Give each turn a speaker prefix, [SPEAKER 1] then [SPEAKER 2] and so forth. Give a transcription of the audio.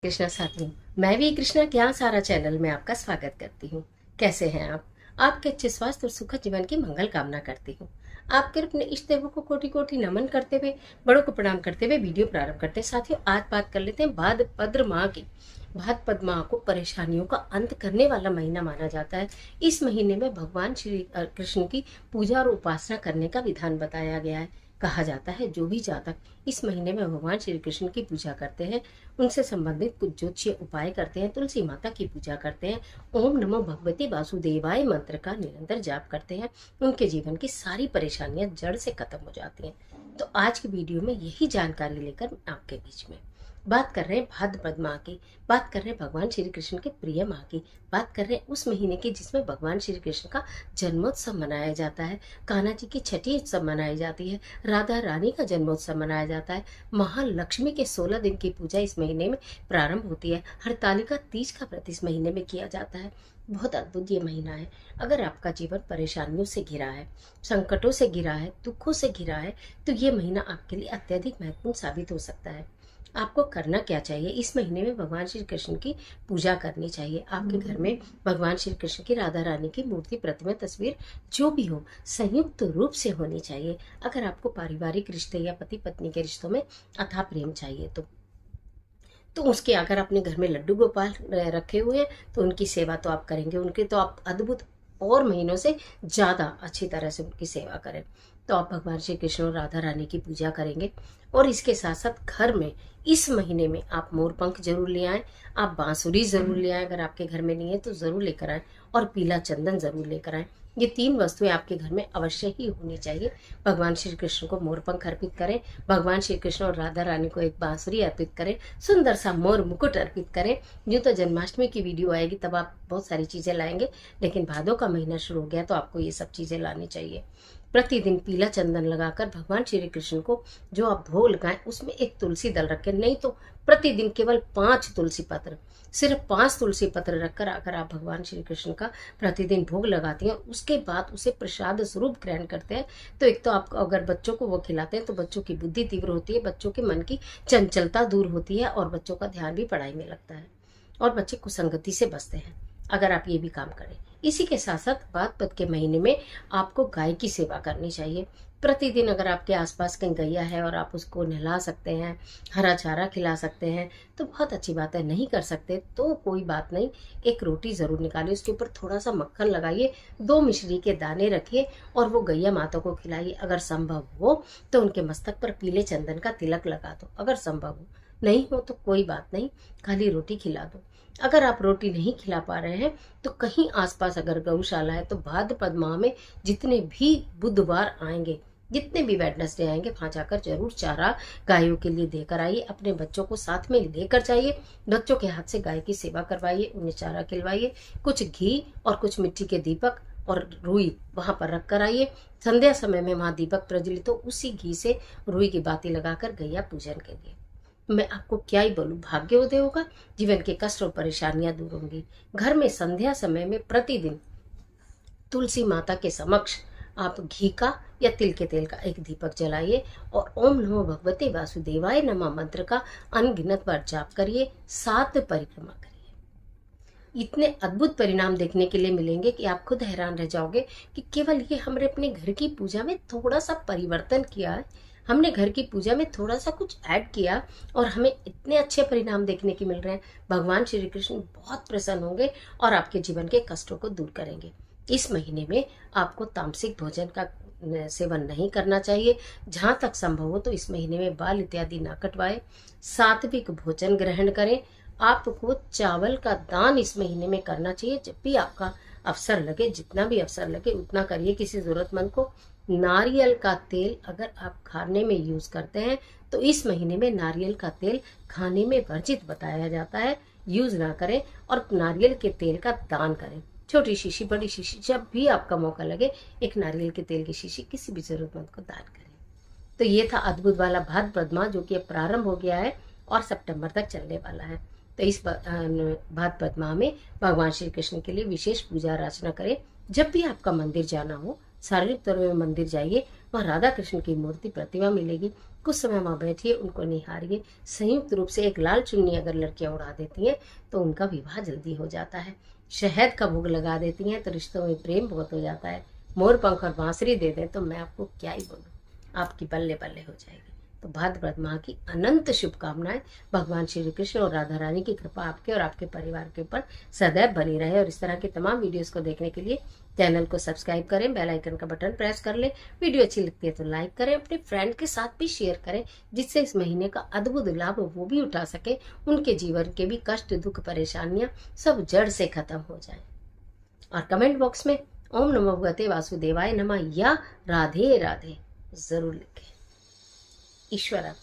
[SPEAKER 1] कृष्णा साथियों, मैं भी कृष्णा ज्ञान सारा चैनल में आपका स्वागत करती हूँ। कैसे हैं आप? आपके अच्छे स्वास्थ्य और सुखद जीवन की मंगल कामना करती हूँ। आपके अपने इष्ट देवों को कोटि कोटि नमन करते हुए, बड़ों को प्रणाम करते हुए वीडियो प्रारंभ करते हैं। साथियों, आज बात कर लेते हैं भाद्रपद माह की। भाद्रपद माह को परेशानियों का अंत करने वाला महीना माना जाता है। इस महीने में भगवान श्री कृष्ण की पूजा और उपासना करने का विधान बताया गया है। कहा जाता है जो भी जातक इस महीने में भगवान श्री कृष्ण की पूजा करते हैं, उनसे संबंधित कुछ ज्योतिषीय उपाय करते हैं, तुलसी माता की पूजा करते हैं, ओम नमो भगवती वासुदेवाय मंत्र का निरंतर जाप करते हैं, उनके जीवन की सारी परेशानियां जड़ से खत्म हो जाती हैं। तो आज की वीडियो में यही जानकारी लेकर आपके बीच में बात कर रहे हैं भाद्रपद माह की, बात कर रहे हैं भगवान श्री कृष्ण के प्रिय माह की, बात कर रहे हैं उस महीने की जिसमें भगवान श्री कृष्ण का जन्मोत्सव मनाया जाता है, कान्हा जी की छठी उत्सव मनाई जाती है, राधा रानी का जन्मोत्सव मनाया जाता है, महालक्ष्मी के 16 दिन की पूजा इस महीने में प्रारंभ होती है, हरतालिका तीज का व्रत इस महीने में किया जाता है। बहुत अद्भुत ये महीना है। अगर आपका जीवन परेशानियों से घिरा है, संकटों से घिरा है, दुखों से घिरा है, तो ये महीना आपके लिए अत्यधिक महत्वपूर्ण साबित हो सकता है। आपको करना क्या चाहिए? इस महीने में भगवान श्री कृष्ण की पूजा करनी चाहिए। आपके घर में भगवान श्री कृष्ण की, राधा रानी की मूर्ति, प्रतिमा, तस्वीर जो भी हो, संयुक्त रूप से होनी चाहिए। अगर आपको पारिवारिक रिश्ते या पति पत्नी के रिश्तों में अथाह प्रेम चाहिए तो उसके, अगर अपने घर में लड्डू गोपाल रखे हुए हैं तो उनकी सेवा तो आप करेंगे, उनके तो आप अद्भुत और महीनों से ज्यादा अच्छी तरह से उनकी सेवा करें। तो आप भगवान श्री कृष्ण और राधा रानी की पूजा करेंगे। और इसके साथ साथ घर में इस महीने में आप मोरपंख जरूर ले आएं, आप बांसुरी जरूर ले आएं, अगर आपके घर में नहीं है तो जरूर लेकर आएं, और पीला चंदन जरूर लेकर आएं। ये 3 वस्तुएं आपके घर में अवश्य ही होनी चाहिए। भगवान श्री कृष्ण को मोरपंख अर्पित करें, भगवान श्री कृष्ण और राधा रानी को एक बांसुरी अर्पित करें, सुंदर सा मोर मुकुट अर्पित करें। यूं तो जन्माष्टमी की वीडियो आएगी तब आप बहुत सारी चीजें लाएंगे, लेकिन भादों का महीना शुरू हो गया तो आपको ये सब चीजें लानी चाहिए। प्रतिदिन पीला चंदन लगाकर भगवान श्री कृष्ण को जो आप भोग लगाएं उसमें एक तुलसी दल रखें, नहीं तो प्रतिदिन केवल 5 तुलसी पत्र, सिर्फ 5 तुलसी पत्र रखकर अगर आप भगवान श्री कृष्ण का प्रतिदिन भोग लगाती हैं, उसके बाद उसे प्रसाद स्वरूप ग्रहण करते हैं, तो एक तो आप अगर बच्चों को वो खिलाते हैं तो बच्चों की बुद्धि तीव्र होती है, बच्चों के मन की चंचलता दूर होती है और बच्चों का ध्यान भी पढ़ाई में लगता है और बच्चे कुसंगति से बचते हैं, अगर आप ये भी काम करें। इसी के साथ साथ भाद्रपद के महीने में आपको गाय की सेवा करनी चाहिए। प्रतिदिन अगर आपके आसपास कहीं गैया है और आप उसको नहला सकते हैं, हरा चारा खिला सकते हैं तो बहुत अच्छी बात है। नहीं कर सकते तो कोई बात नहीं, एक रोटी जरूर निकालिए, उसके ऊपर थोड़ा सा मक्खन लगाइए, 2 मिश्री के दाने रखिए और वो गैया माता को खिलाइए। अगर संभव हो तो उनके मस्तक पर पीले चंदन का तिलक लगा दो, अगर संभव हो, नहीं हो तो कोई बात नहीं, खाली रोटी खिला दो। अगर आप रोटी नहीं खिला पा रहे हैं तो कहीं आसपास अगर गौशाला है तो भाद्रपद माह में जितने भी बुधवार आएंगे, जितने भी वेडनेसडे आएंगे, वहां जाकर जरूर चारा गायों के लिए देकर आइए। अपने बच्चों को साथ में लेकर जाइए, बच्चों के हाथ से गाय की सेवा करवाइए, उन्हें चारा खिलवाइए, कुछ घी और कुछ मिट्टी के दीपक और रुई वहां पर रख कर आइए। संध्या समय में वहां दीपक प्रज्वलित हो, उसी घी से रुई की बाती लगाकर गैया पूजन के लिए, मैं आपको क्या ही बोलूं, भाग्योदय होगा, जीवन के कष्ट और परेशानियां दूर होंगी। घर में संध्या समय में प्रतिदिन तुलसी माता के समक्ष आप घी का या तिल के तेल का एक दीपक जलाइए और ओम नमो भगवते वासुदेवाय नमः मंत्र का अनगिनत बार जाप करिए, 7 परिक्रमा करिए। इतने अद्भुत परिणाम देखने के लिए मिलेंगे कि आप खुद हैरान रह जाओगे कि केवल ये हमने अपने घर की पूजा में थोड़ा सा परिवर्तन किया है, हमने घर की पूजा में थोड़ा सा कुछ ऐड किया और हमें इतने अच्छे परिणाम देखने के मिल रहे हैं। भगवान श्री कृष्ण बहुत प्रसन्न होंगे और आपके जीवन के कष्टों को दूर करेंगे। इस महीने में आपको तामसिक भोजन का सेवन नहीं करना चाहिए। जहां तक संभव हो तो इस महीने में बाल इत्यादि ना कटवाएं, सात्विक भोजन ग्रहण करें। आपको चावल का दान इस महीने में करना चाहिए। जब भी आपका अवसर लगे, जितना भी अवसर लगे उतना करिए किसी जरूरतमंद को। नारियल का तेल अगर आप खाने में यूज करते हैं तो इस महीने में नारियल का तेल खाने में वर्जित बताया जाता है, यूज ना करें और नारियल के तेल का दान करें। छोटी शीशी, बड़ी शीशी, जब भी आपका मौका लगे एक नारियल के तेल की शीशी किसी भी जरूरतमंद को दान करें। तो ये था अद्भुत वाला भाद्रपद माह जो कि प्रारंभ हो गया है और सितंबर तक चलने वाला है। तो इस भाद्रपद माह में भगवान श्री कृष्ण के लिए विशेष पूजा अर्चना करें। जब भी आपका मंदिर जाना हो, शारीरिक तौर पर मंदिर जाइए, वहाँ राधा कृष्ण की मूर्ति, प्रतिमा मिलेगी, कुछ समय वहाँ बैठिए, उनको निहारिए। संयुक्त रूप से एक लाल चुन्नी अगर लड़कियां उड़ा देती हैं तो उनका विवाह जल्दी हो जाता है। शहद का भोग लगा देती हैं तो रिश्तों में प्रेम बहुत हो जाता है। मोर पंख और बांसुरी दे दें तो मैं आपको क्या ही बोलूं, आपकी बल्ले बल्ले हो जाएगी। तो भाद्रपद माह की अनंत शुभकामनाएं। भगवान श्री कृष्ण और राधा रानी की कृपा आपके और आपके परिवार के ऊपर सदैव बनी रहे। और इस तरह की तमाम वीडियोस को देखने के लिए चैनल को सब्सक्राइब करें, बेल आइकन का बटन प्रेस कर लें। वीडियो अच्छी लगती है तो लाइक करें, अपने फ्रेंड के साथ भी शेयर करें, जिससे इस महीने का अद्भुत लाभ वो भी उठा सके, उनके जीवन के भी कष्ट, दुख, परेशानियां सब जड़ से खत्म हो जाए। और कमेंट बॉक्स में ओम नमो भगवते वासुदेवाय नमः या राधे राधे जरूर लिखें। ईश्वर आप